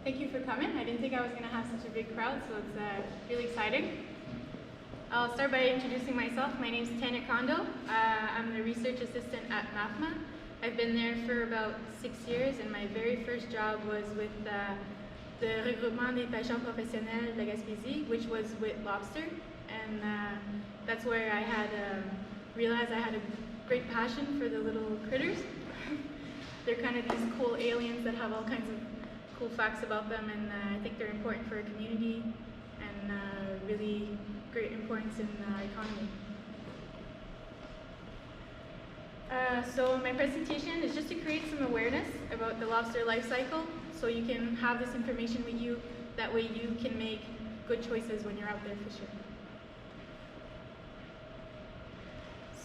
Thank you for coming. I didn't think I was going to have such a big crowd, so it's really exciting. I'll start by introducing myself. My name is Tanya Kondo. I'm the research assistant at MAFMA. I've been there for about 6 years, and my very first job was with the Regroupement des Pêcheurs Professionnels de la Gaspésie, which was with Lobster. And that's where I had realized I had a great passion for the little critters. They're kind of these cool aliens that have all kinds of cool facts about them, and I think they're important for our community and really great importance in our economy. So my presentation is just to create some awareness about the lobster life cycle, so you can have this information with you. That way you can make good choices when you're out there fishing.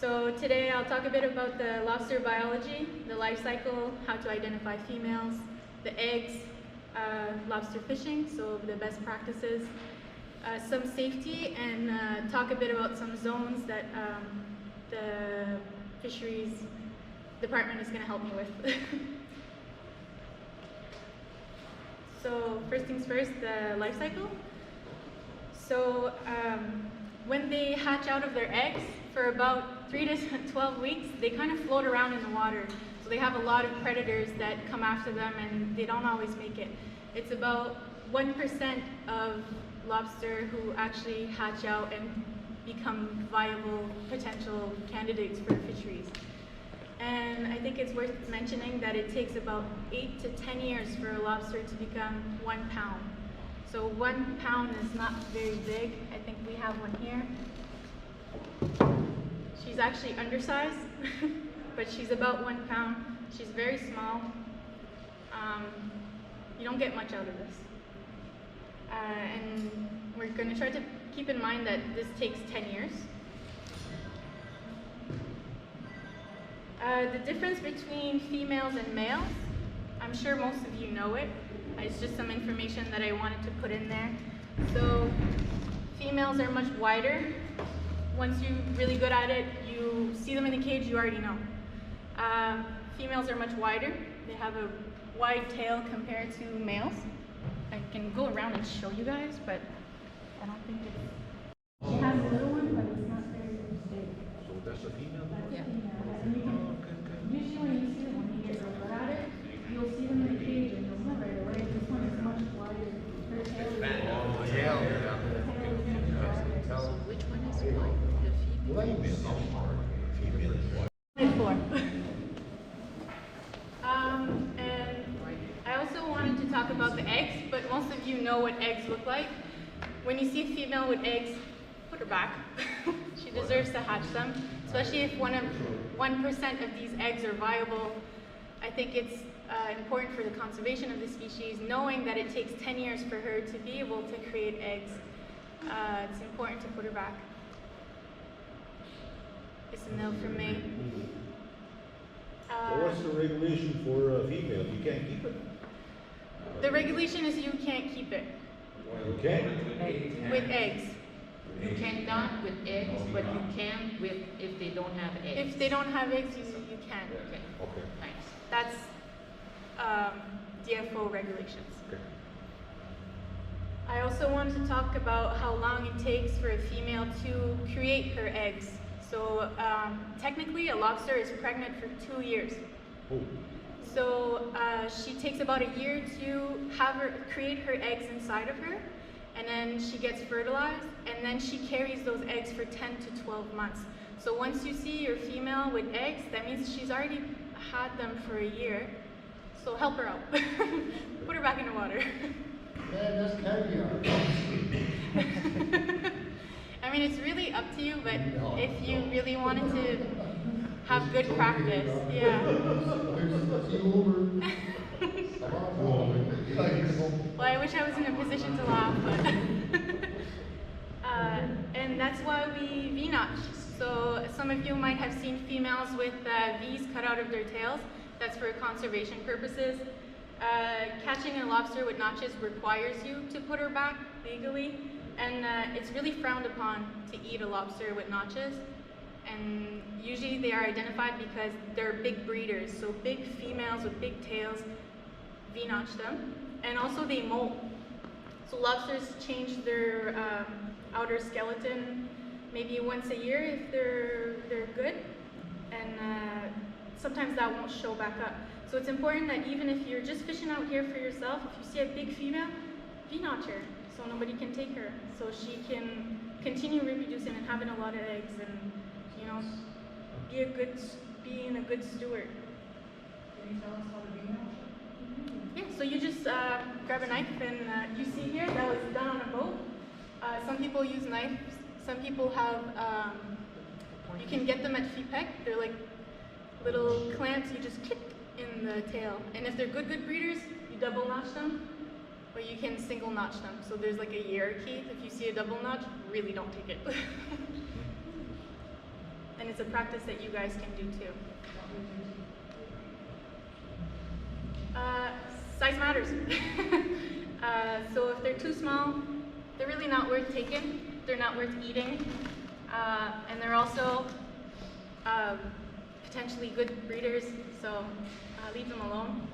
So today I'll talk a bit about the lobster biology, the life cycle, how to identify females, the eggs, lobster fishing, so the best practices, some safety, and talk a bit about some zones that the fisheries department is going to help me with. So first things first, the life cycle. So when they hatch out of their eggs, for about 3 to 12 weeks, they kind of float around in the water. So they have a lot of predators that come after them, and they don't always make it. It's about 1% of lobster who actually hatch out and become viable potential candidates for fisheries. And I think it's worth mentioning that it takes about 8 to 10 years for a lobster to become 1 pound. So 1 pound is not very big. I think we have one here. She's actually undersized, but she's about 1 pound. She's very small. You don't get much out of this. And we're going to try to keep in mind that this takes 10 years. The difference between females and males, I'm sure most of you know it. It's just some information that I wanted to put in there. So females are much wider. Once you're really good at it, you see them in the cage, you already know. Females are much wider. They have a wide tail compared to males. I can go around and show you guys, but I don't think it's... She has a little one, but it's not very big. So that's a female? That's a female. And you can, usually when you see them, when you get real good at it, you'll see them in the cage and you'll know right away. This one is much wider. Her tail is So which one is white? The female? Four. And I also wanted to talk about the eggs, but most of you know what eggs look like. When you see a female with eggs, put her back. She deserves to hatch them, especially if 1% of these eggs are viable. I think it's important for the conservation of the species, knowing that it takes 10 years for her to be able to create eggs. It's important to put her back. It's a no from me. So what's the regulation for a female? You can't keep it? The regulation is you can't keep it You can't? with eggs. You cannot with eggs, but you can with if they don't have eggs. If they don't have eggs, you can. Okay. Okay. Thanks. That's DFO regulations. Okay. I also wanted to talk about how long it takes for a female to create her eggs. So technically a lobster is pregnant for 2 years. Oh. So she takes about a year to create her eggs inside of her, and then she gets fertilized, and then she carries those eggs for 10 to 12 months. So once you see your female with eggs, that means she's already had them for a year. So help her out. Put her back in the water. Man, that's caviar. I mean, it's really up to you, but if you really wanted to have good practice, yeah. Well, I wish I was in a position to laugh, but and that's why we V-notch. So some of you might have seen females with V's cut out of their tails. That's for conservation purposes. Catching a lobster with notches requires you to put her back legally, and it's really frowned upon to eat a lobster with notches. And usually they are identified because they're big breeders. So big females with big tails, V-notch them, and also they molt. So lobsters change their outer skeleton maybe once a year if they're good, and sometimes that won't show back up. So it's important that even if you're just fishing out here for yourself, if you see a big female, V-notch her so nobody can take her, so she can continue reproducing and having a lot of eggs, and you know, being a good steward. Can you tell us how to V-notch? Yeah, so you just grab a knife, and you see here that was done on a boat. Some people use knives. Some people have, you can get them at FIPEC. They're like little clamps. You just click in the tail. And if they're good breeders, you double notch them, or you can single notch them. So there's like a hierarchy. If you see a double notch, really don't take it. And it's a practice that you guys can do too. Size matters. So if they're too small, they're really not worth taking. They're not worth eating. And they're also potentially good breeders, so leave them alone.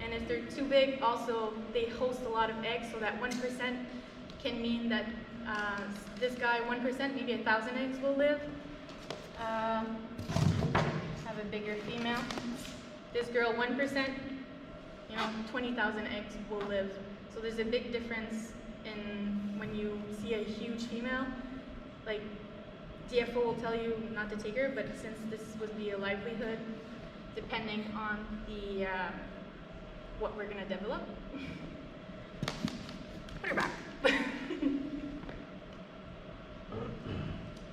And if they're too big, also they host a lot of eggs, so that 1% can mean that this guy, 1%, maybe 1,000 eggs will live. Have a bigger female. This girl, 1%, you know, 20,000 eggs will live. So there's a big difference in when you see a huge female. Like DFO will tell you not to take her, but since this would be a livelihood, depending on the what we're gonna develop, put her back.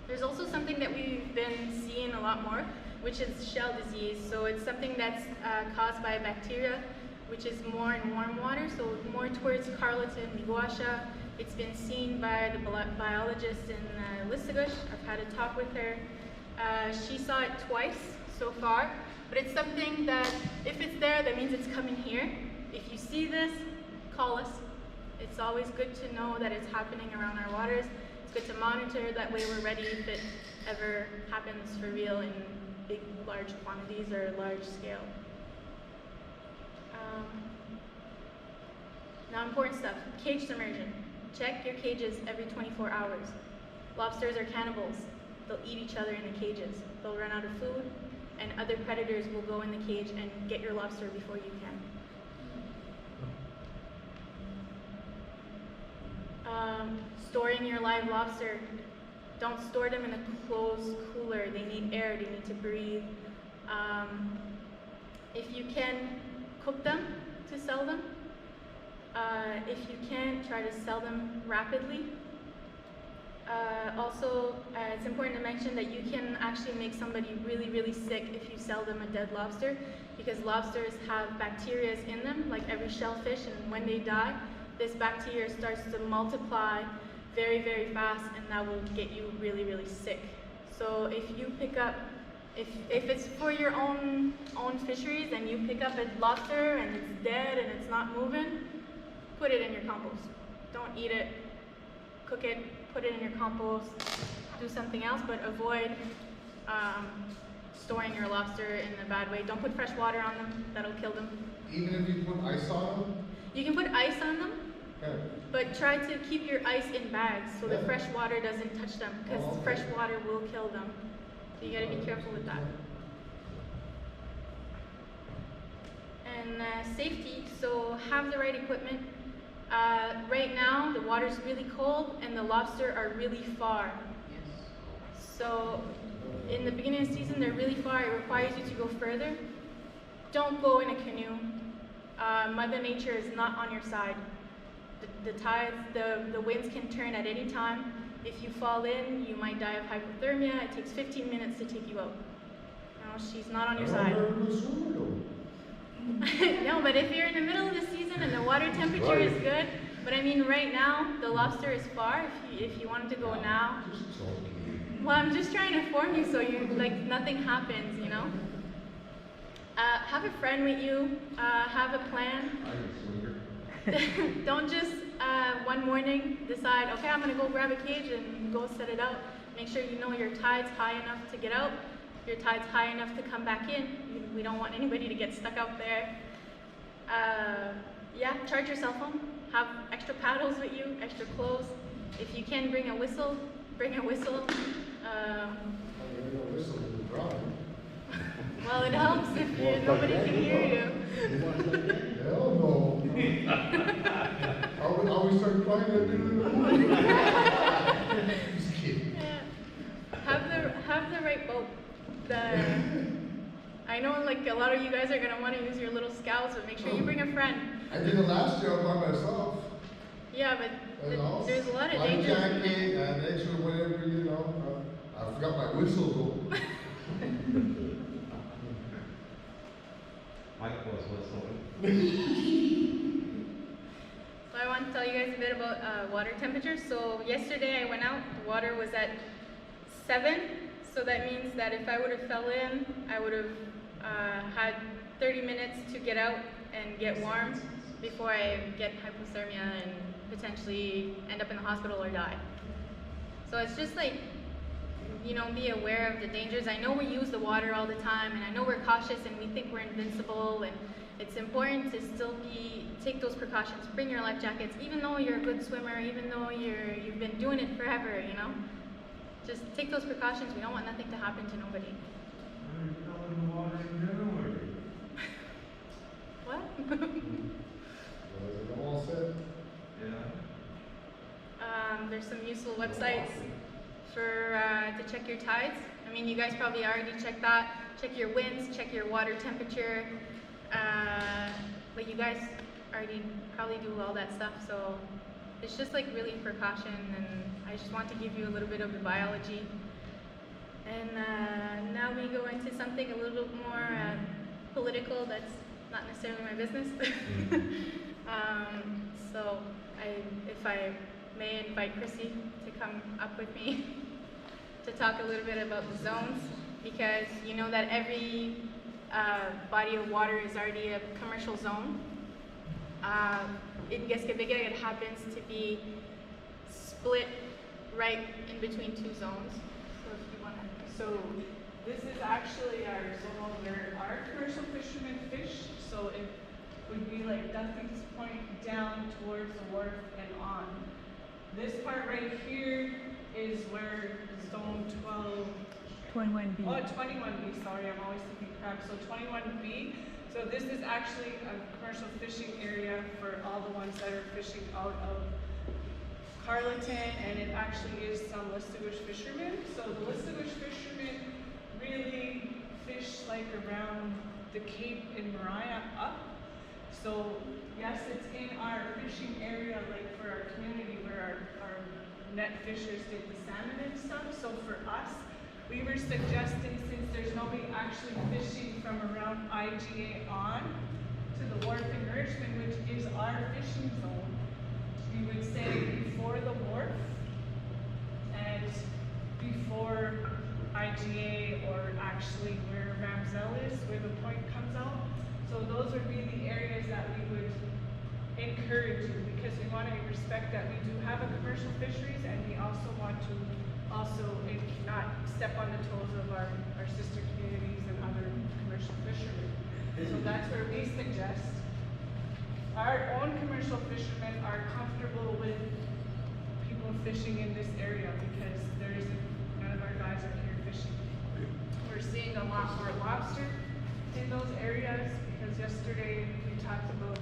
There's also something that we've been seeing a lot more, which is shell disease. So it's something that's caused by a bacteria, which is more in warm water, so more towards Carleton, Miguasha. It's been seen by the biologist in Lissagush. I've had a talk with her. She saw it twice so far, but it's something that if it's there, that means it's coming here. If you see this, call us. It's always good to know that it's happening around our waters. It's good to monitor, that way we're ready if it ever happens for real in big, large quantities or large scale. Now important stuff, cage submersion. Check your cages every 24 hours. Lobsters are cannibals. They'll eat each other in the cages. They'll run out of food, and other predators will go in the cage and get your lobster before you can. Storing your live lobster. Don't store them in a closed cooler. They need air, they need to breathe. If you can, cook them to sell them. If you can, try to sell them rapidly. Also, it's important to mention that you can actually make somebody really, really sick if you sell them a dead lobster, because lobsters have bacteria in them, like every shellfish, and when they die, this bacteria starts to multiply very, very fast, and that will get you really, really sick. So if you pick up, if it's for your own fisheries and you pick up a lobster and it's dead and it's not moving, put it in your compost. Don't eat it, cook it, put it in your compost, do something else, but avoid storing your lobster in a bad way. Don't put fresh water on them, that'll kill them. Even if you put ice on them? You can put ice on them, Okay. but try to keep your ice in bags so the Yeah. fresh water doesn't touch them, because Oh, okay. fresh water will kill them. So you gotta be careful with that. And safety, so have the right equipment. Right now, the water's really cold and the lobster are really far. Yes. So in the beginning of the season, they're really far. It requires you to go further. Don't go in a canoe. Mother Nature is not on your side. The tides, the winds can turn at any time. If you fall in, you might die of hypothermia. It takes 15 minutes to take you out. No, she's not on your side. No, but if you're in the middle of the season and the water temperature is good, but I mean right now, the lobster is far. If you wanted to go now, well, I'm just trying to inform you so you, like, nothing happens, you know? Have a friend with you, have a plan. Don't just one morning decide, okay, I'm gonna go grab a cage and go set it out. Make sure you know your tide's high enough to get out, your tide's high enough to come back in. We don't want anybody to get stuck out there. yeah, charge your cell phone. Have extra paddles with you, extra clothes. If you can bring a whistle, bring a whistle. Well, it helps if nobody can hear you. Hell no. Are we start playing that dude? Just kidding. Yeah. Have the right boat. I know like a lot of you guys are gonna want to use your little scouts, but make sure you bring a friend. I did it last year all by myself. Yeah, but You know? there's a lot of Life danger. jacket and extra whatever, you know. I forgot my whistle though. Mike was whistling. So I want to tell you guys a bit about water temperature. So yesterday I went out, the water was at 7. So that means that if I would have fell in, I would have had 30 minutes to get out and get warm before I get hypothermia and potentially end up in the hospital or die. So it's just like, you know, be aware of the dangers. I know we use the water all the time, and I know we're cautious and we think we're invincible, and it's important to still take those precautions. Bring your life jackets, even though you're a good swimmer, even though you've been doing it forever, you know. Just take those precautions. We don't want nothing to happen to nobody. I fell in the water in January. What? Was it all set? Yeah. There's some useful websites for to check your tides. I mean, you guys probably already checked that. Check your winds, check your water temperature. But you guys already probably do all that stuff. So it's just like really precaution, and I just want to give you a little bit of the biology. And now we go into something a little bit more political. That's not necessarily my business. So if I may invite Chrissy to come up with me to talk a little bit about the zones, because you know that every body of water is already a commercial zone. In Geskebiga, it happens to be split right in between 2 zones. So if you want to. So this is actually our zone where our commercial fishermen fish. So it would be like Duffy's Point down towards the wharf and on. This part right here is where zone 12. 21B. Oh, 21B, sorry, I'm always thinking crab. So 21B. So this is actually a commercial fishing area for all the ones that are fishing out of Carleton, and it actually is some Listugush fishermen. So the Listugush fishermen really fish like around the Cape in Mariah up. So yes, it's in our fishing area, like for our community where our net fishers did the salmon and stuff. So for us, we were suggesting, since there's nobody actually fishing from around IGA on to the wharf in Richmond, which is our fishing zone, we would say before the wharf and before IGA, or actually where Ramsell is, where the point comes out. So those would be the areas that we would encourage you, because we want to respect that we do have a commercial fisheries, and we also want to not step on the toes of our sister communities and other commercial fishermen. So that's where we suggest our own commercial fishermen are comfortable with people fishing in this area, because none of our guys are here fishing. We're seeing a lot more lobster in those areas, because yesterday we talked about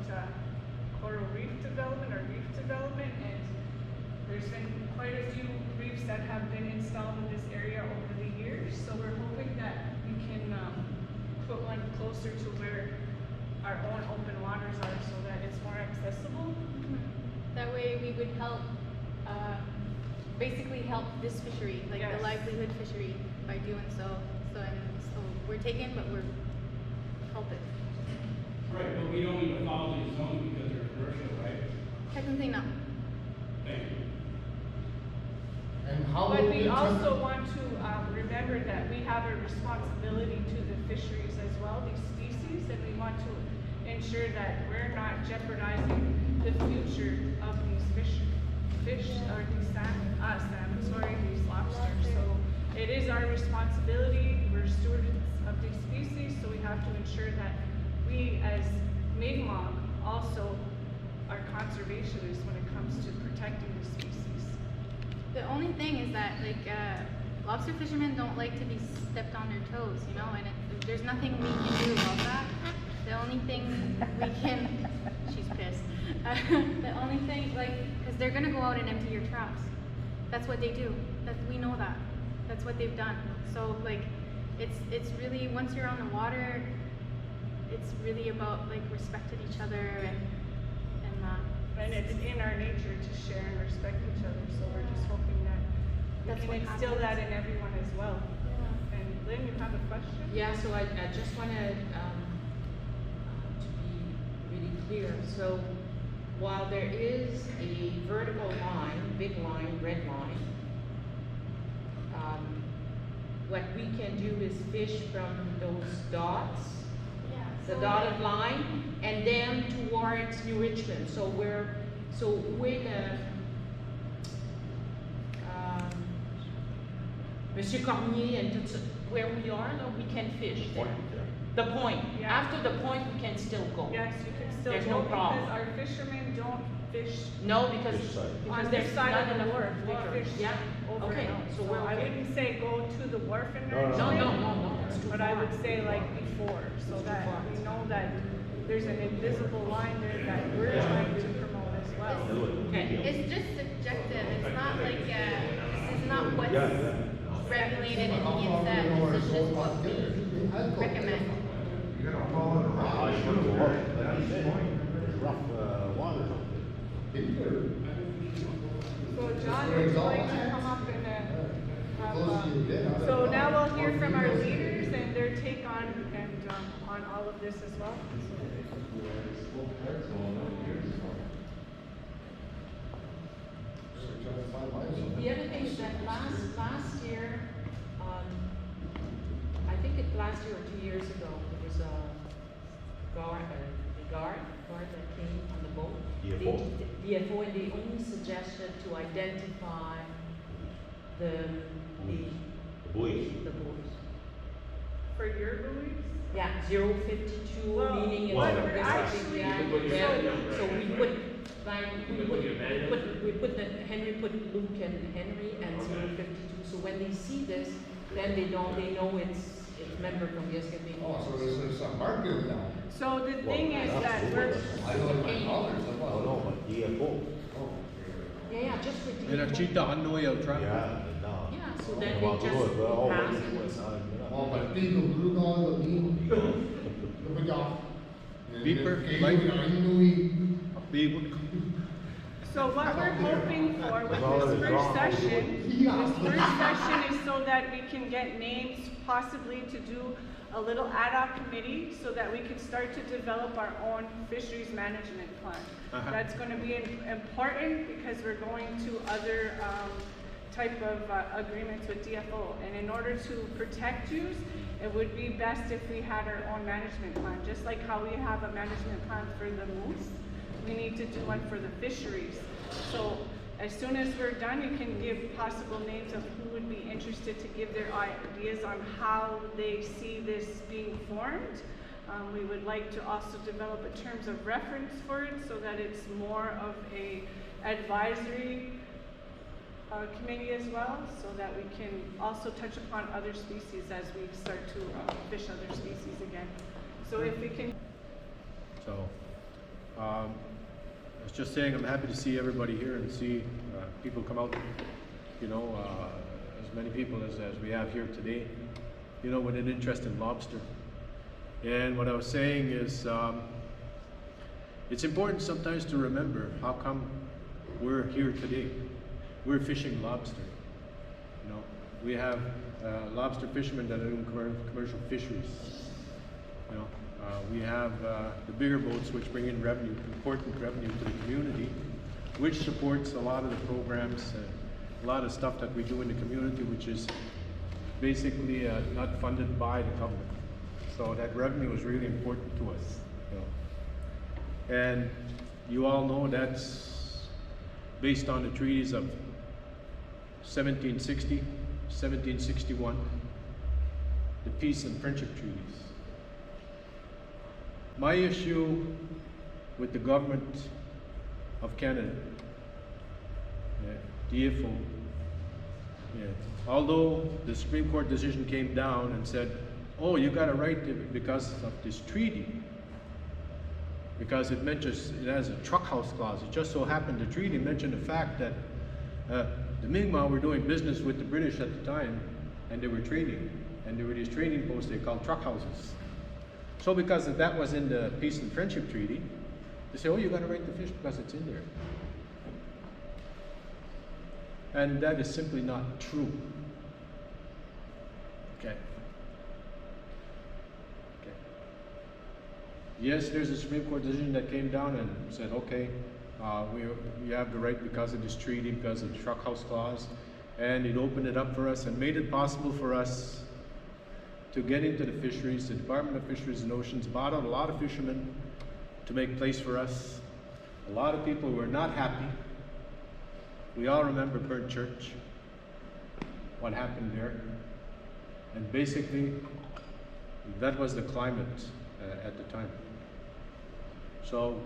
coral reef development or reef development, and there's been quite a few reefs that have been installed in this area over the years. So we're hoping that we can put one closer to where our own open waters are, so that it's more accessible. That way we would help, basically help this fishery, like Yes. the livelihood fishery, by doing so. So we're taken, but we're helping. Right, but we don't need to follow these zones because they're commercial, right? Technically, no. Thank you. And how But would we the also want to remember that we have a responsibility to the fisheries as well, these species, and we want to ensure that we're not jeopardizing the future of these fish or these these lobsters. So it is our responsibility. We're stewards of these species, so we have to ensure that we as Mi'kmaq also conservationists when it comes to protecting the species. The only thing is that lobster fishermen don't like to be stepped on their toes, you know, and there's nothing we can do about that. The only thing we can, she's pissed. The only thing, because they're gonna go out and empty your traps. That's what they do. We know that. That's what they've done. So it's really, once you're on the water, it's really about respecting each other and And it's in our nature to share and respect each other, so we're just hoping that That's we what can instill happens. that in everyone as well. Yeah. And Lynn, you have a question? Yeah, so I just wanted, to be really clear. So while there is a vertical line, big line, red line, what we can do is fish from those dots, the dotted line, and then towards New Richmond. So with Monsieur Cormier and where we are, we can fish there. The point. Yeah. After the point, we can still go. Yes, you can still There's go no problem. because our fishermen don't fish No, because This side. on there's this side not of the enough wharf. They water. fish Yeah. over Okay, and out. so we're I okay. wouldn't say go to the wharf and No, no, No. It's too but I far. would say before, so It's too that far. we know that there's an invisible line there that we're trying to promote as well. Okay. It's just subjective. It's not this is not what's regulated in the inset. This is just what we recommend. You gotta follow the rock. I should go up. That's the point. Rough water. So John, would you like to come up and so now we'll hear from our leaders and their take on all of this as well. The other thing is that last year, I think last year or 2 years ago, there was a guard that came on the boat. DFO? DFO, and they only suggested to identify the Buoys. buoys. For your buoys? Yeah, 052, Well, meaning it's what a we're big, actually- yeah, so we put Henry put Luke and Henry and 052. So when they see this, then they know it's member from the SKP. Oh, so there's some market now. So the thing is that we're, I know my dollars. No, but DFO. Yeah, just for En DFO. archita ano yung truck. Yeah, no. Yeah, so then they just pass it. Oh, but people do know the mean. Beeper, like- Big. so what we're hoping for with Well, this it's first wrong. session is so that we can get names possibly to do a little ad hoc committee so that we can start to develop our own fisheries management plan. That's gonna be important because we're going to other, type of agreements with DFO. And in order to protect Jews, it would be best if we had our own management plan. Just like how we have a management plan for the moose, we need to do one for the fisheries. So as soon as we're done, you can give possible names of who would be interested to give their ideas on how they see this being formed. We would like to also develop a terms of reference for it so that it's more of a advisory committee as well, so that we can also touch upon other species as we start to fish other species again. So if we can. So, I was just saying, I'm happy to see everybody here and see people come out, as many people as we have here today, with an interest in lobster. And what I was saying is, it's important sometimes to remember how come we're here today. We're fishing lobster. We have lobster fishermen that own commercial fisheries. We have the bigger boats which bring in revenue, important revenue to the community, which supports a lot of the programs, a lot of stuff that we do in the community, which is basically not funded by the government. So that revenue is really important to us. And you all know that's based on the treaties of 1760, 1761, the peace and friendship treaties. My issue with the government of Canada. DFO. Yeah. Although the Supreme Court decision came down and said, oh, you got a right to, because of this treaty, because it has a truck house clause. It just so happened the treaty mentioned the fact that the Mi'kmaq were doing business with the British at the time, and they were trading. And there were these trading posts they called truck houses. So because that was in the Peace and Friendship Treaty, they say, oh, you got a right to fish because it's in there. And that is simply not true. Okay. Okay. Yes, there's a Supreme Court decision that came down and said, okay, we have the right because of this treaty, because of the truck house clause, and it opened it up for us and made it possible for us to get into the fisheries. The Department of Fisheries and Oceans bought out a lot of fishermen to make place for us. A lot of people were not happy. We all remember Burnt Church, what happened there. And basically, that was the climate at the time. So,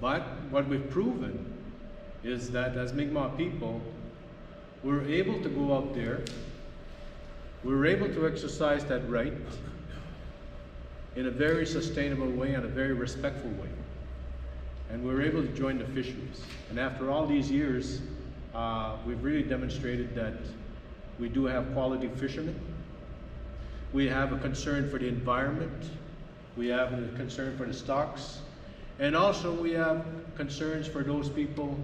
but what we've proven is that as Mi'kmaq people, we're able to go out there, we're able to exercise that right in a very sustainable way and a very respectful way. And we're able to join the fisheries. And after all these years, we've really demonstrated that we do have quality fishermen. We have a concern for the environment. We have a concern for the stocks. And also we have concerns for those people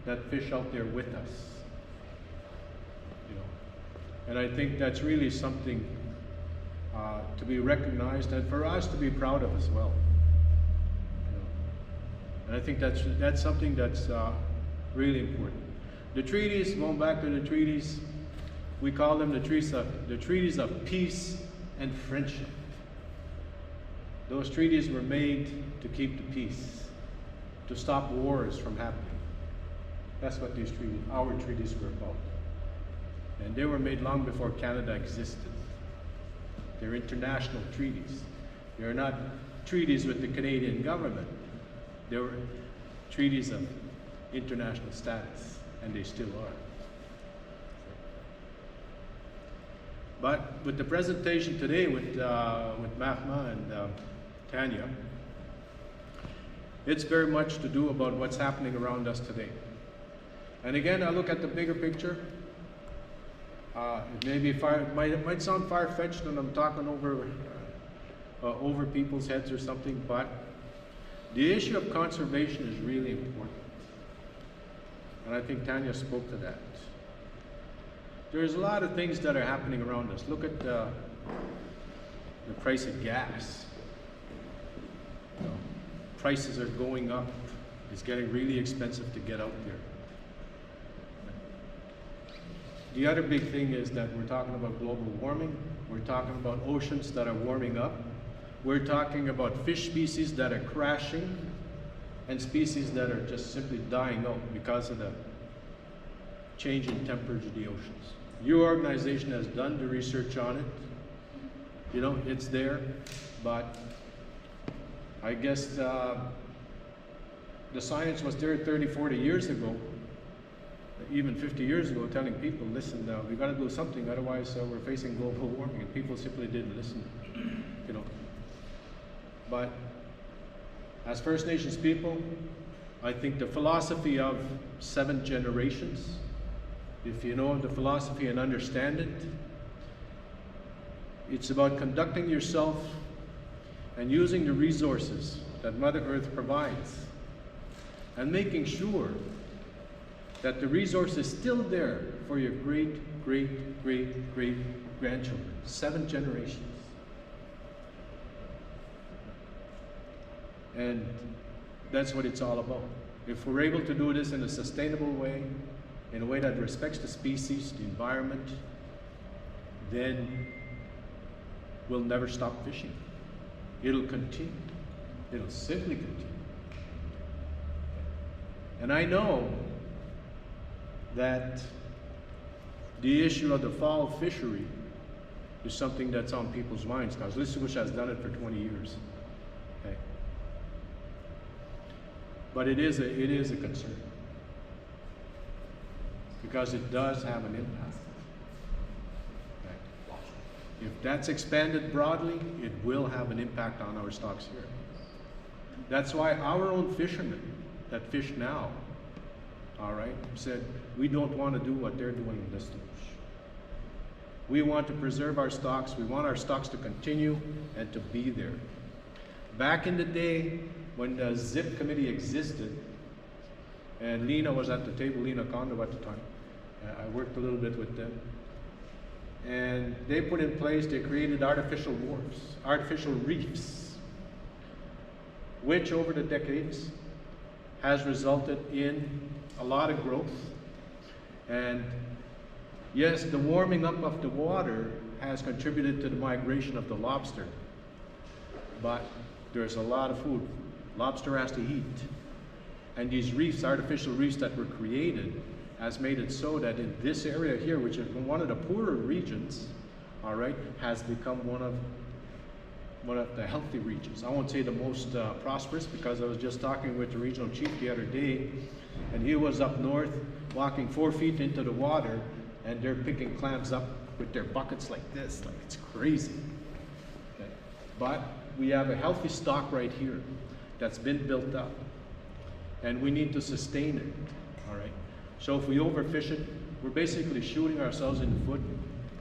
that fish out there with us. You know, and I think that's really something to be recognized and for us to be proud of as well. You know, and I think that's something that's really important. The treaties, going back to the treaties, we call them the treaties of peace and friendship. Those treaties were made to keep the peace, to stop wars from happening. That's what these treaties, our treaties were about. And they were made long before Canada existed. They're international treaties. They're not treaties with the Canadian government. They were treaties of international status, and they still are. But with the presentation today with Mahma and Tanya, it's very much to do about what's happening around us today. And again, I look at the bigger picture. It might sound far-fetched when I'm talking over people's heads or something, but the issue of conservation is really important. And I think Tanya spoke to that. There's a lot of things that are happening around us. Look at the price of gas. You know, prices are going up. It's getting really expensive to get out there. The other big thing is that we're talking about global warming. We're talking about oceans that are warming up. We're talking about fish species that are crashing and species that are just simply dying out because of the change in temperature of the oceans. Your organization has done the research on it. You know, it's there, but I guess the science was there 30, 40 years ago, even 50 years ago, telling people, listen, we got to do something, otherwise we're facing global warming, and people simply didn't listen, you know. But as First Nations people, I think the philosophy of 7 generations, if you know the philosophy and understand it, it's about conducting yourself and using the resources that Mother Earth provides and making sure that the resource is still there for your great, great, great, great grandchildren, 7 generations. And that's what it's all about. If we're able to do this in a sustainable way, in a way that respects the species, the environment, then we'll never stop fishing. It'll continue. It'll simply continue. And I know that the issue of the fall fishery is something that's on people's minds, because Lissabush has done it for 20 years. Okay. But it is a concern because it does have an impact. Okay. If that's expanded broadly, it will have an impact on our stocks here. That's why our own fishermen that fish now, all right, said we don't want to do what they're doing in this fish. We want to preserve our stocks. We want our stocks to continue and to be there. Back in the day when the ZIP committee existed, and Lena was at the table, Lena Kondo at the time, I worked a little bit with them, and they put in place, they created artificial wharfs, artificial reefs, which over the decades has resulted in a lot of growth. And yes, the warming up of the water has contributed to the migration of the lobster, but there's a lot of food. Lobster has to eat. And these reefs, artificial reefs that were created, has made it so that in this area here, which is one of the poorer regions, all right, has become one of the healthy regions. I won't say the most prosperous, because I was just talking with the regional chief the other day, and he was up north walking 4 feet into the water, and they're picking clams up with their buckets like this, like it's crazy. Okay. But we have a healthy stock right here that's been built up, and we need to sustain it, all right? So if we overfish it, we're basically shooting ourselves in the foot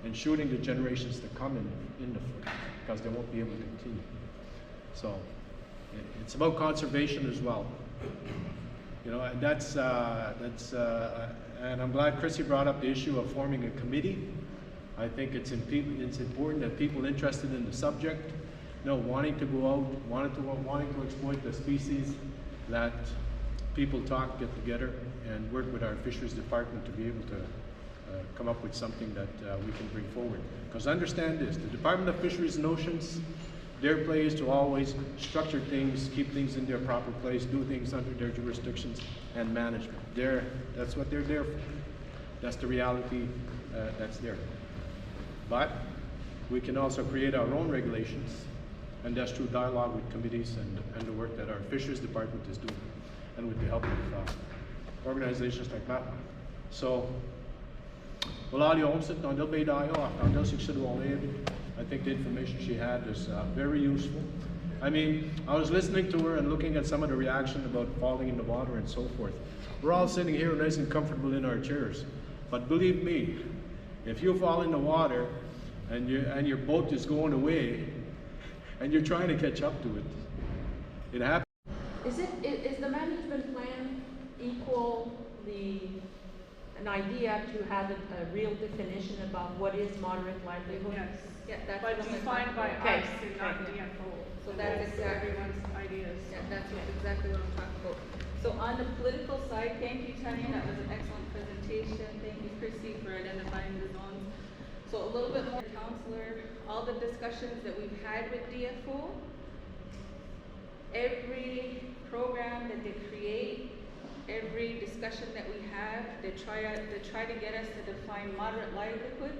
and shooting the generations to come in the foot, because they won't be able to continue. So it's about conservation as well. You know, and and I'm glad Chrissy brought up the issue of forming a committee. I think it's important that people interested in the subject, you know, wanting to go out, wanting to exploit the species, that people get together and work with our fisheries department to be able to come up with something that we can bring forward. Because understand this, the Department of Fisheries and Oceans, their play is to always structure things, keep things in their proper place, do things under their jurisdictions and management. That's what they're there for. That's the reality that's there. But we can also create our own regulations, and that's through dialogue with committees and the work that our fisheries department is doing, and with the help of organizations like that. So, wala die omzet, dan deel bij daar dan deel ik ze wel even. I think the information she had is very useful. I mean, I was listening to her and looking at some of the reaction about falling in the water and so forth. We're all sitting here nice and comfortable in our chairs. But believe me, if you fall in the water and your boat is going away and you're trying to catch up to it, it happens. Is the management plan equal an idea to have a real definition about what is moderate livelihood? Yes. Yeah, that's But what I'm defined by talking about. us and not DFO. So that's exactly, everyone's ideas. yeah, that's exactly what I'm talking about. So on the political side, thank you, Tanya, that was an excellent presentation. Thank you, Chrissy, for identifying the zones. So a little bit more, Counselor, all the discussions that we've had with DFO, every program that they create, every discussion that we have, they try to get us to define moderate livelihood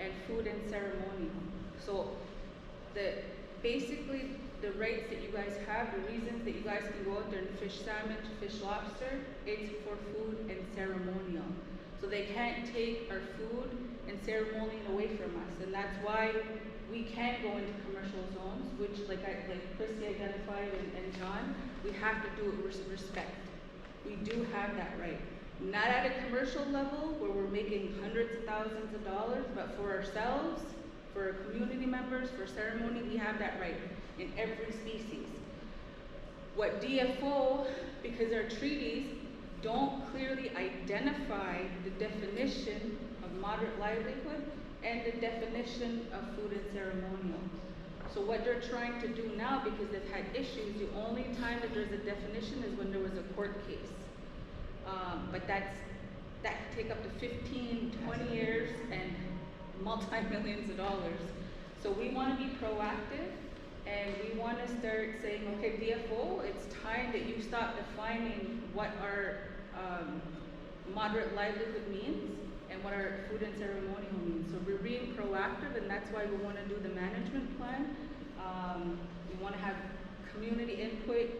and food and ceremonial. So basically the rights that you guys have, the reasons that you guys can go out there and fish salmon, fish lobster, it's for food and ceremonial. So they can't take our food and ceremonial away from us, and that's why we can't go into commercial zones, which like Christy identified and John, we have to do it with respect. We do have that right. Not at a commercial level where we're making hundreds of thousands of dollars, but for ourselves, for our community members, for ceremony, we have that right in every species. What DFO, because our treaties don't clearly identify the definition of moderate livelihood and the definition of food and ceremonial. So what they're trying to do now, because they've had issues, the only time that there's a definition is when there was a court case. But that could take up to 15, 20 years and multi-millions of dollars. So we want to be proactive, and we want to start saying, okay, DFO, it's time that you stop defining what our moderate livelihood means and what our food and ceremonial means. So we're being proactive, and that's why we want to do the management plan. We want to have community input.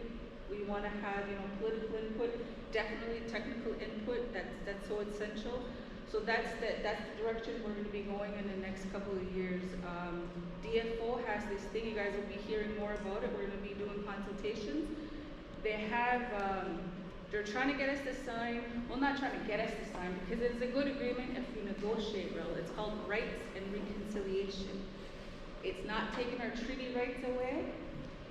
We wanna have, political input, definitely technical input, that's so essential. So that's the direction we're gonna be going in the next couple of years. DFO has this thing, you guys will be hearing more about it, we're gonna be doing consultations. They have, they're trying to get us to sign, well, not trying to get us to sign, because it's a good agreement if we negotiate well. It's called rights and reconciliation. It's not taking our treaty rights away.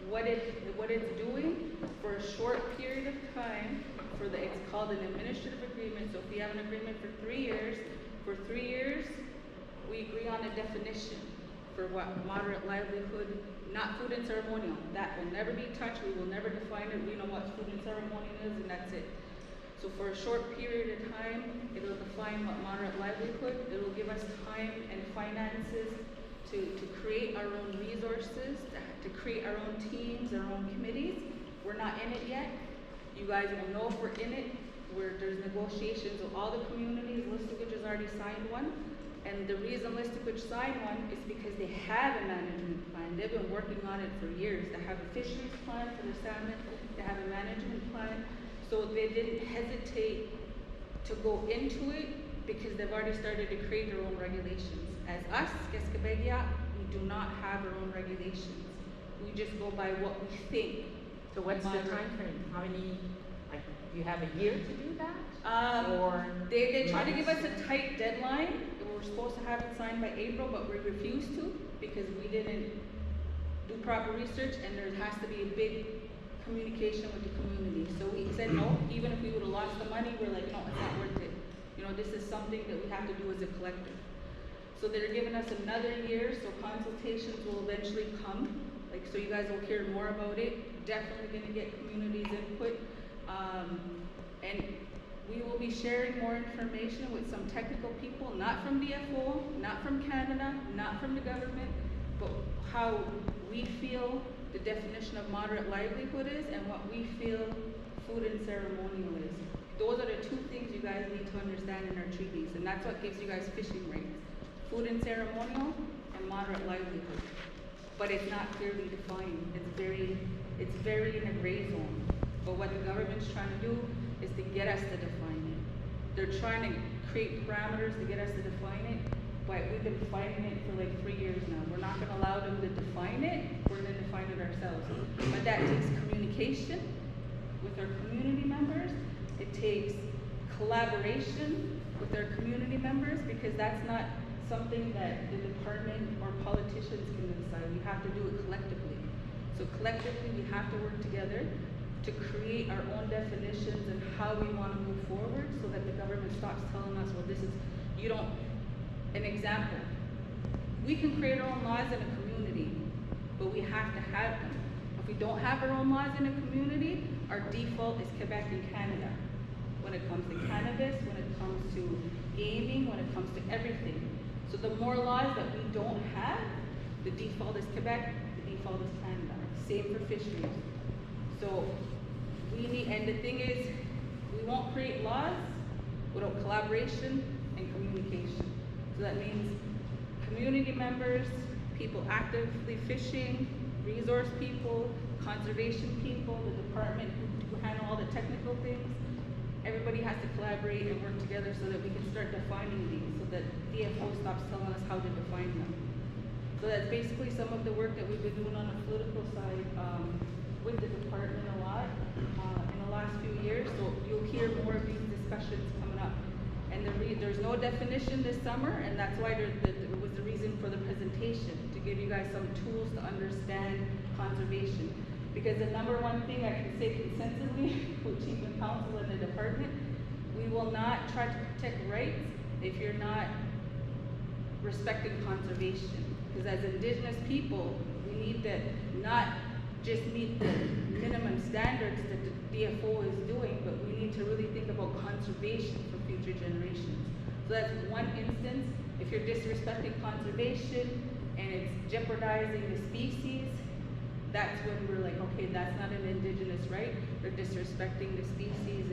What it's doing for a short period of time, it's called an administrative agreement. So if we have an agreement for 3 years, for 3 years, we agree on a definition for what moderate livelihood, not food and ceremonial. That will never be touched. We will never define it. We know what food and ceremonial is, and that's it. So for a short period of time, it'll define what moderate livelihood. It will give us time and finances to create our own resources, to create our own teams, our own committees. We're not in it yet. You guys will know if we're in it. There's negotiations with all the communities. Listicage has already signed one. And the reason Listicage signed one is because they have a management plan. They've been working on it for years. They have a fisheries plan for the salmon. They have a management plan. So they didn't hesitate to go into it because they've already started to create their own regulations. As us, Keskebegia, we do not have our own regulations. We just go by what we think. So what's the time frame? How many, like, you have a year to do that? Or They try to give us a tight deadline. We were supposed to have it signed by April, but we refused to because we didn't do proper research, and there has to be a big communication with the community. So we said no, even if we would have lost the money, we're like, no, it's not worth it. This is something that we have to do as a collective. So they're giving us another year, so consultations will eventually come. So you guys will hear more about it. Definitely gonna get communities' input. And we will be sharing more information with some technical people, not from DFO, not from Canada, not from the government, but how we feel the definition of moderate livelihood is and what we feel food and ceremonial is. Those are the two things you guys need to understand in our treaties, and that's what gives you guys fishing rights. Food and ceremonial and moderate livelihood. But it's not clearly defined. It's very in a gray zone. But what the government's trying to do is to get us to define it. They're trying to create parameters to get us to define it, but we've been defining it for like 3 years now. We're not gonna allow them to define it, we're gonna define it ourselves. But that takes communication with our community members. It takes collaboration with our community members, because that's not something that the department or politicians can decide. We have to do it collectively. So collectively, we have to work together to create our own definitions and how we want to move forward, so that the government stops telling us, well, an example. We can create our own laws in a community, but we have to have them. If we don't have our own laws in a community, our default is Quebec and Canada. When it comes to cannabis, when it comes to gaming, when it comes to everything. So the more laws that we don't have, the default is Quebec, the default is Canada. Same for fisheries. So and the thing is, we won't create laws without collaboration and communication. So that means community members, people actively fishing, resource people, conservation people, the department who handle all the technical things. Everybody has to collaborate and work together so that we can start defining these, so that DFO stops telling us how to define them. So that's basically some of the work that we've been doing on the political side with the department a lot in the last few years. So you'll hear more of these discussions coming up. And there's no definition this summer, and that's why it was the reason for the presentation, to give you guys some tools to understand conservation. Because the number one thing I can say consistently with Chief and Counsel and the department, we will not try to protect rights if you're not respecting conservation. Because as Indigenous people, we need to not just meet the minimum standards that the DFO is doing, but we need to really think about conservation for future generations. So that's one instance. If you're disrespecting conservation and it's jeopardizing the species, that's when we're like, okay, that's not an Indigenous right. They're disrespecting the species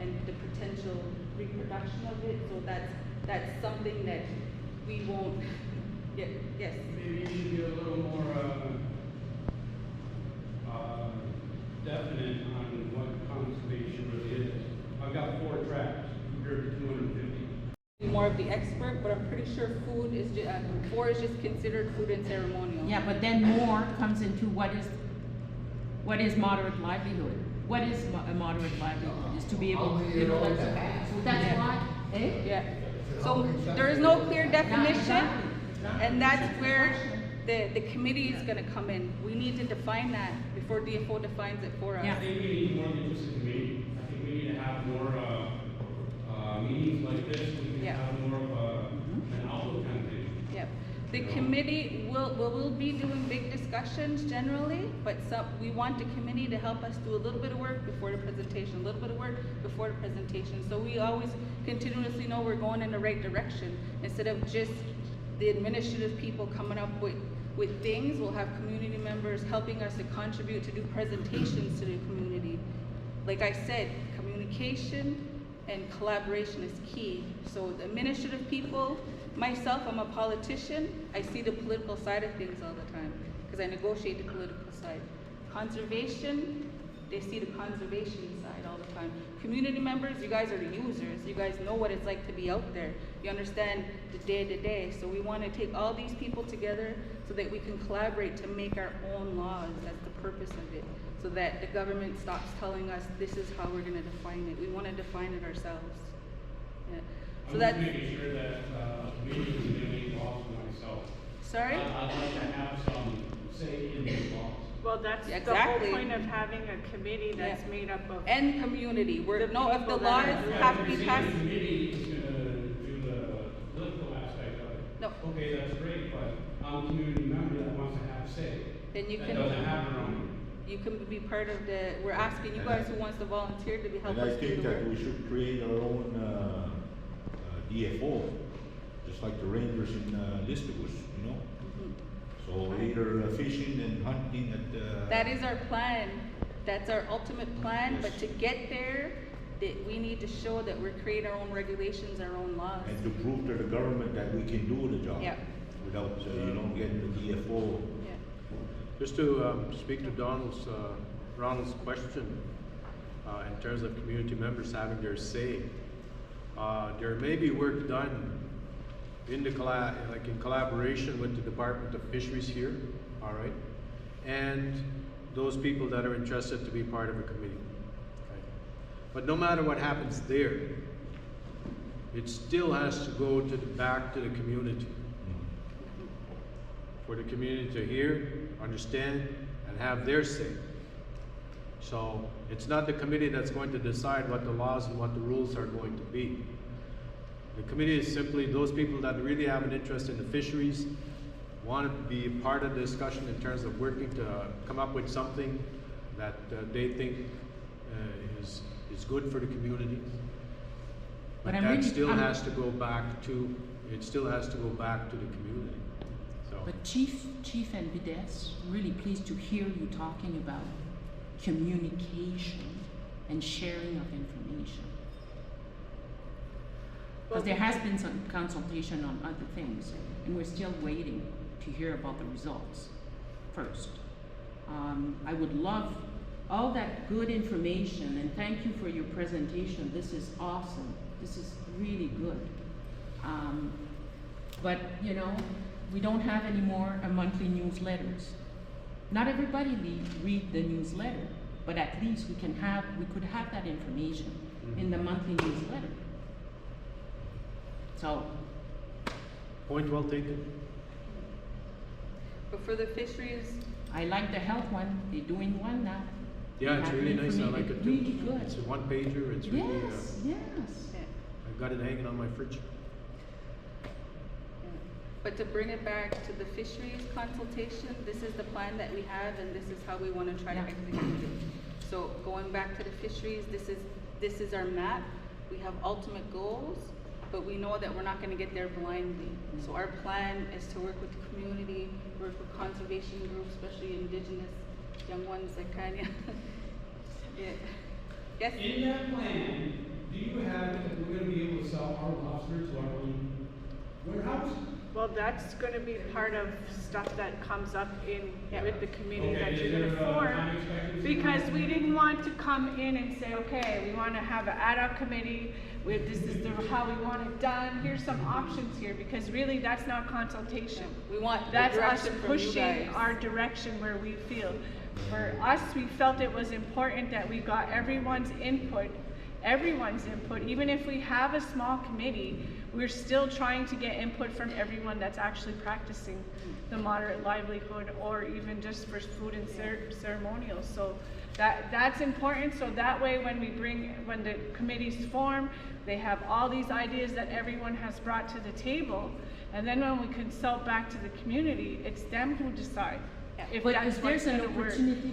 and the potential reproduction of it. So that's something that we won't get. Yes? Maybe you should be a little more definite on conservation really is. I've got 4 tracks compared to 250. More of the expert, but I'm pretty sure food is, 4 is just considered food and ceremonial. Yeah, but then more comes into what is moderate livelihood? What is a moderate livelihood? Is to be able, you know, that's why, Yeah, so there is no clear definition, and that's where the committee is gonna come in. We need to define that before DFO defines it for us. Yeah. I think we need more than just a committee. I think we need to have more, meetings like this. We can Yeah. have more of an outlook kind of thing. Yep. The committee will be doing big discussions generally, but we want the committee to help us do a little bit of work before the presentation, a little bit of work before the presentation. So we always continuously know we're going in the right direction. Instead of just the administrative people coming up with things, we'll have community members helping us to contribute to do presentations to the community. Like I said, communication and collaboration is key. So the administrative people, myself, I'm a politician. I see the political side of things all the time because I negotiate the political side. Conservation, they see the conservation side all the time. Community members, you guys are the users. You guys know what it's like to be out there. You understand the day-to-day. So we want to take all these people together so that we can collaborate to make our own laws. That's the purpose of it. So that the government stops telling us this is how we're going to define it. We want to define it ourselves. Yeah. So I'm that's, just making sure that communities are going to make laws for myself. sorry? I'd like to have some say in these laws. Well, that's the Exactly. whole point of having a committee that's Yeah. made up of. And community. We're, The no, if the people that laws are- have to You're be saying passed. the committee is going to do the political aspect of it. No. Okay, that's great, but I'm a community member that wants to have say. Then you That can, doesn't have their own. you can be part of the, we're asking you guys who wants to volunteer to be And helping I us do think the that work. we should create our own DFO, just like the rangers in Listabus, you know? Mhm. So either fishing and hunting at That is our plan. That's our ultimate plan, but to get there, that we need to show that we're creating our own regulations, our own laws. and to prove to the government that we can do the job. Yeah. Without, getting the DFO. Yeah. Just to speak to Ronald's question, in terms of community members having their say, there may be work done in the in collaboration with the Department of Fisheries here, all right, and those people that are interested to be part of a committee. Okay. But no matter what happens there, it still has to go back to the community. For the community to hear, understand, and have their say. So it's not the committee that's going to decide what the laws and what the rules are going to be. The committee is simply those people that really have an interest in the fisheries, want to be part of the discussion in terms of working to come up with something that they think is good for the community. But I'm that really- still I'm- has to go back to, it still has to go back to the community. So. But Chief and Vides, really pleased to hear you talking about communication and sharing of information. Because there has been some consultation on other things, and we're still waiting to hear about the results first. I would love all that good information, and thank you for your presentation. This is awesome. This is really good. But, you know, we don't have any more monthly newsletters. Not everybody read the newsletter, but at least we could have that information in the monthly newsletter. So, Point well taken. But for the fisheries, I like the health one. They're doing one now. Yeah, it's Have really nice. I information. like it too. Really good. It's a one pager. It's really. Yes, yes. yeah. I've got it hanging on my fridge. But to bring it back to the fisheries consultation, this is the plan that we have and this is how we want to try to Yeah. execute it. So going back to the fisheries, this is our map. We have ultimate goals, but we know that we're not going to get there blindly. So our plan is to work with the community, work with conservation groups, especially indigenous young ones like Kanya. Yeah. Yes? In that plan, do you have that we're gonna be able to sell our lobster to our own warehouse? Well, that's gonna be part of stuff that comes up in, Yeah. with the committee Okay, that is you're there gonna a form. time expectancy? Because we didn't want to come in and say, okay, we wanna have an ad hoc committee, this is how we want it done, here's some options here, because really, that's not consultation. We want the That's us direction from you pushing guys. our direction where we feel. For us, we felt it was important that we got everyone's input, even if we have a small committee, we're still trying to get input from everyone that's actually practicing the moderate livelihood, or even just for food and ceremonials. So that's important, so that way when the committees form, they have all these ideas that everyone has brought to the table, and then when we consult back to the community, it's them who decide if But that's is what's there's an gonna work. opportunity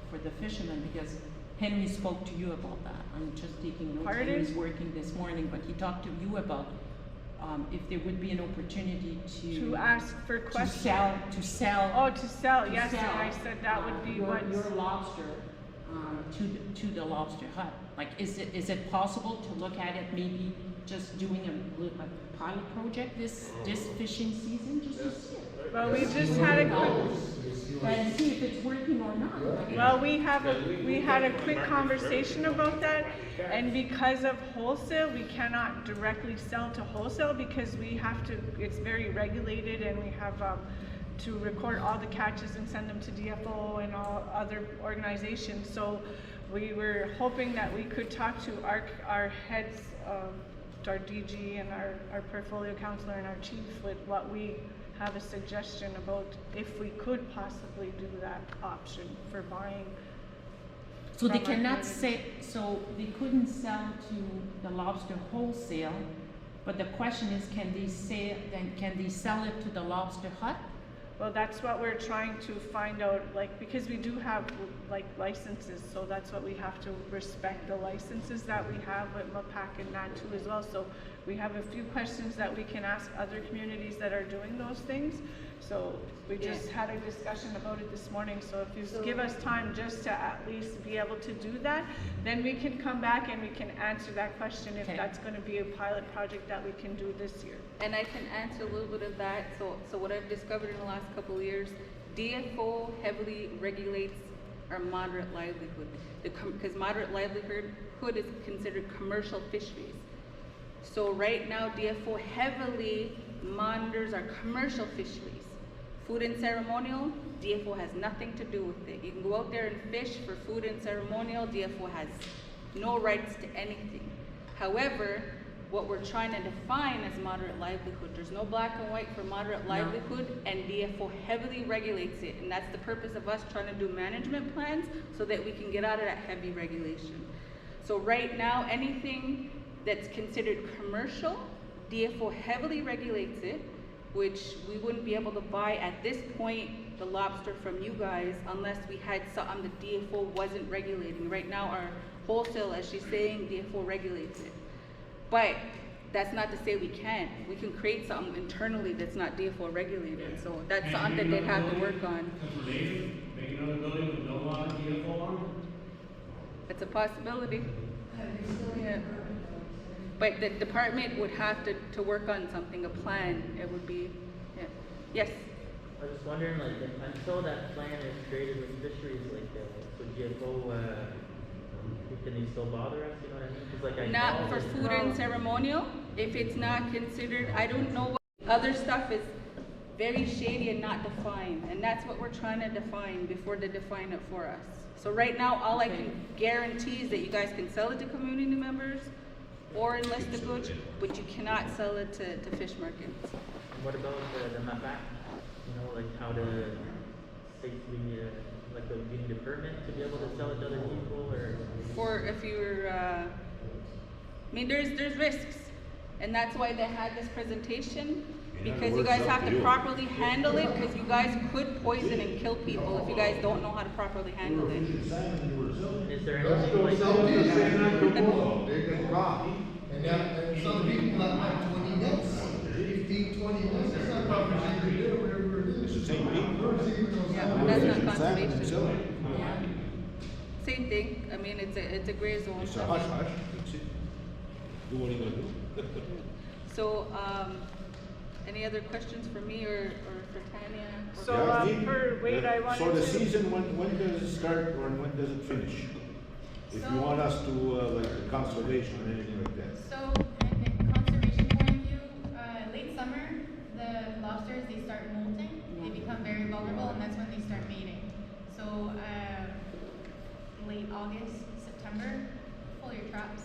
for the fishermen, because Henry spoke to you about that. I'm just taking notes. Pardon? Henry's working this morning, but he talked to you about if there would be an opportunity To ask for questions. to sell. Oh, to sell, to yes, and sell, I said that would be your, what. your lobster to the lobster hut. Like, is it possible to look at it maybe just doing a pilot project this fishing season, just to see it? Well, we just had a quick, And see if it's working or not. well, we had a quick conversation about that, and because of wholesale, we cannot directly sell to wholesale because we have to, it's very regulated, and we have, to record all the catches and send them to DFO and all other organizations. So we were hoping that we could talk to our heads, our DG and our portfolio counselor and our chief with what we have a suggestion about if we could possibly do that option for buying. So they from our cannot community. say, so they couldn't sell to the lobster wholesale, but the question is, can they sell it to the lobster hut? Well, that's what we're trying to find out, like, because we do have like licenses, so that's what we have to respect, the licenses that we have with MAPAC and that too as well. So we have a few questions that we can ask other communities that are doing those things. So we just had a discussion about it this morning, so if you give us time just to at least be able to do that, then we can come back and we can answer that question if Okay. that's gonna be a pilot project that we can do this year. And I can answer a little bit of that. So what I've discovered in the last couple of years, DFO heavily regulates our moderate livelihood. Because moderate livelihood is considered commercial fisheries. So right now, DFO heavily monitors our commercial fisheries. Food and ceremonial, DFO has nothing to do with it. You can go out there and fish for food and ceremonial, DFO has no rights to anything. However, what we're trying to define as moderate livelihood, there's no black and white for moderate livelihood, and DFO heavily regulates it, and that's the purpose of us trying to do management plans so that we can get out of that heavy regulation. So right now, anything that's considered commercial, DFO heavily regulates it, which we wouldn't be able to buy at this point the lobster from you guys unless we had something that DFO wasn't regulating. Right now, our wholesale, as she's saying, DFO regulates it. But that's not to say we can't. We can create something internally that's not DFO regulated. So that's something that they'd have to work on. Because we're native, make another building with no DFO on it? It's a possibility. Yeah. But the department would have to work on something, a plan. It would be, yeah. Yes? I was just wondering, like, until that plan is created with fisheries, like, so GFO, can they still bother us, you know what I mean? 'Cause, like, I Not know for there's- food and ceremonial. If it's not considered, I don't know what, other stuff is very shady and not defined. And that's what we're trying to define before they define it for us. So right now, all I can guarantee is that you guys can sell it to community members or enlist the goods, but you cannot sell it to fish markets. What about the MAPAC? You know, like how to safely, like, do you need a permit to be able to sell it to other people, or? For if you're, I mean, there's risks. And that's why they had this presentation, because you guys have to properly handle it, because you guys could poison and kill people if you guys don't know how to properly handle it. Is there Let's anything go like? sell this and not go wrong. They can rock. And some people like 20 nets, 15, 20 nets, it's not conversation there, whatever it is. It's the same thing. Yeah, but that's not Salmon and conservation. sell it. Yeah. Same thing. I mean, it's a gray zone. It's a hush hush, that's it. Do what you gotta do. So, Any other questions for me or for Tanya? or So, Yeah, I wanted so the to- season, when does it start or when does it finish? If you want us to, like the conservation or anything like that. So, in a conservation point of view, late summer, the lobsters, they start molting. They become very vulnerable, and that's when they start mating. So, late August, September, pull your traps.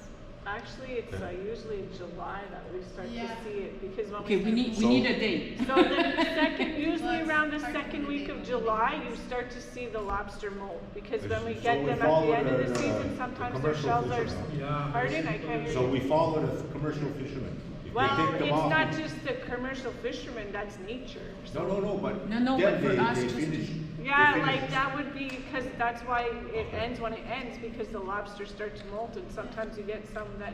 Actually, it's usually in July that we start Yeah. to see it, because when Okay, we need a date. So the second, usually Well, it's around the hard to second predict week of when July, they you start to see the lobster molt, because when we So get we them at follow the end of the- the season, the sometimes their commercial shells are, fishermen. pardon, I can't hear So you. we follow the commercial fishermen. If they Well, take them it's off- not just the commercial fishermen, that's nature. So- No, but. No, then but for us they just to- finish. Yeah, they like finish. that would be, because that's why it ends when it ends, because the lobsters start to molt, and sometimes you get some that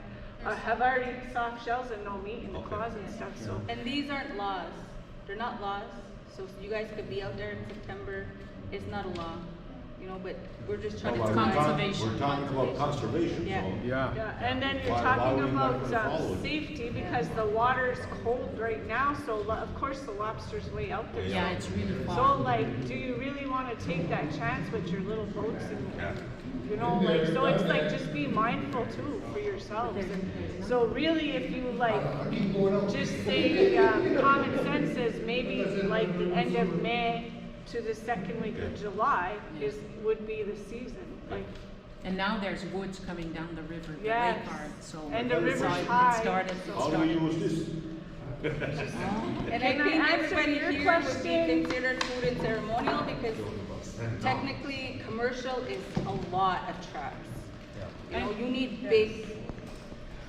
have already soft shells and no meat in the claws and stuff, so. And these aren't laws. They're not laws. So you guys could be out there in September. It's not a law, you know, but we're just trying No, to. but we're talking- conservation. We're talking about conservation, Yeah. so. Yeah. Yeah, and then you're Why talking we not about gonna follow it? safety, because the water's cold right now, so of course the lobster's way out there. Yeah, it's really So far. like, do you really wanna take that chance with your little boats and, you know, like, so it's like, just be mindful too for yourselves. And so really, if you like, just say, common sense is maybe like the end of May to the second week of July would be the season, like. And now there's woods coming down the river, the Yes. lake part, so. And the so river's it high, started, so- How do we use this? And I Can I think answer everybody your here question? would be considered food and ceremonial, because technically, commercial is a lot of traps. You know, you need big,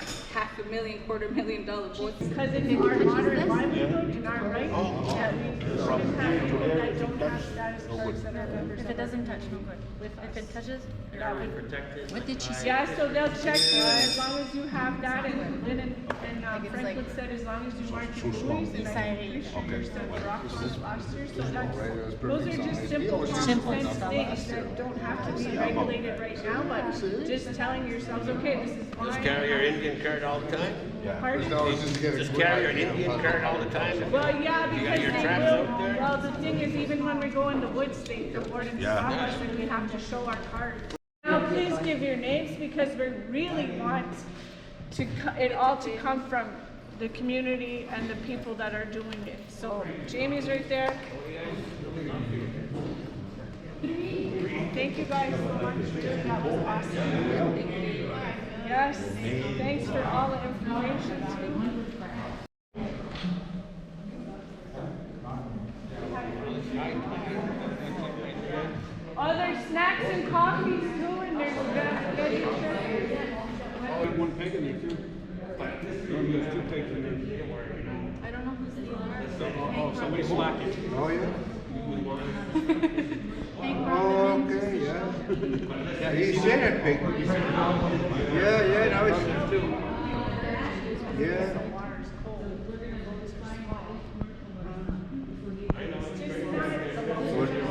$500,000, $250,000 boats. Because in our modern livelihood, in our right, that we shouldn't have people that don't have status cards that are members If of it doesn't our touch, no good. If it touches, you're out. Protected. What did she say? Yeah, so they'll check you as long as you have that, and Like it's Franklin like- said, as long as you mark your buoys, and I appreciate your stuff, rock lobsters, so that's, those are just simple common sense things that don't have to be regulated right now, but just telling yourselves, okay, this is fine. Just carry your Indian card all the time? Pardon? Just carry your Indian card all the time? Well, yeah, You because got your they traps will, out there? well, the thing is, even when we go in the woods, they report and Yeah. stop us, and we have to show our card. Now, please give your names, because we really want it all to come from the community and the people that are doing it. So, Jamie's right there. Thank you guys so much, really, that was awesome. Yes, thanks for all the information too. Oh, there's snacks and coffees too, and there's vegetarian. One pig in there too. There's two pigs in there. I don't know who's the Oh, somebody's slacking. Oh, yeah? Hank Oh, Robinson. okay, yeah. Yeah, he said it big. Yeah, now it's, yeah.